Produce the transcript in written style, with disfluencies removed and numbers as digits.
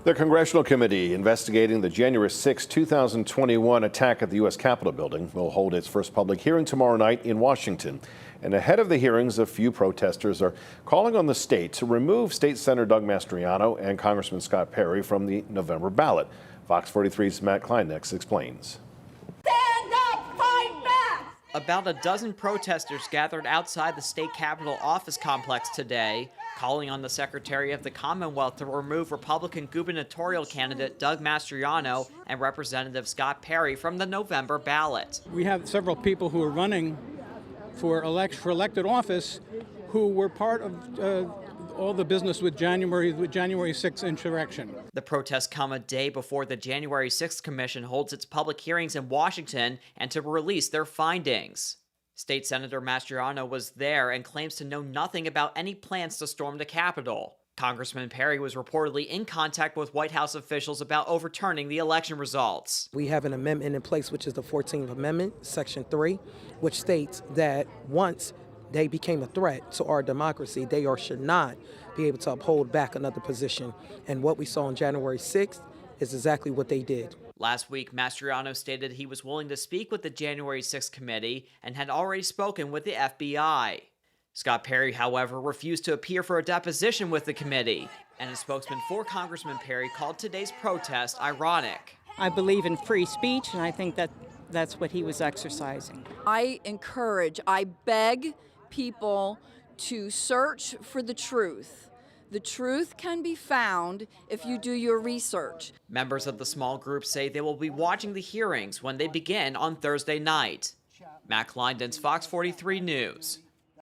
The Congressional Committee investigating the January 6, 2021 attack at the U.S. Capitol building will hold its first public hearing tomorrow night in Washington. And ahead of the hearings, a few protesters are calling on the state to remove State Senator Doug Mastriano and Congressman Scott Perry from the November ballot. Fox 43's Matt Kleinnex explains. Stand up, fight back! About a dozen protesters gathered outside the state capitol office complex today, calling on the Secretary of the Commonwealth to remove Republican gubernatorial candidate Doug Mastriano and Representative Scott Perry from the November ballot. We have several people who are running for elected office who were part of all the business with January 6th insurrection. The protests come a day before the January 6th Commission holds its public hearings in Washington and to release their findings. State Senator Mastriano was there and claims to know nothing about any plans to storm the Capitol. Congressman Perry was reportedly in contact with White House officials about overturning the election results. We have an amendment in place, which is the 14th Amendment, Section 3, which states that once they became a threat to our democracy, they should not be able to uphold back another position. And what we saw on January 6th is exactly what they did. Last week, Mastriano stated he was willing to speak with the January 6th committee and had already spoken with the FBI. Scott Perry, however, refused to appear for a deposition with the committee, and a spokesman for Congressman Perry called today's protest ironic. I believe in free speech, and I think that's what he was exercising. I beg people to search for the truth. The truth can be found if you do your research. Members of the small group say they will be watching the hearings when they begin on Thursday night. Matt Kleinnex, Fox 43 News.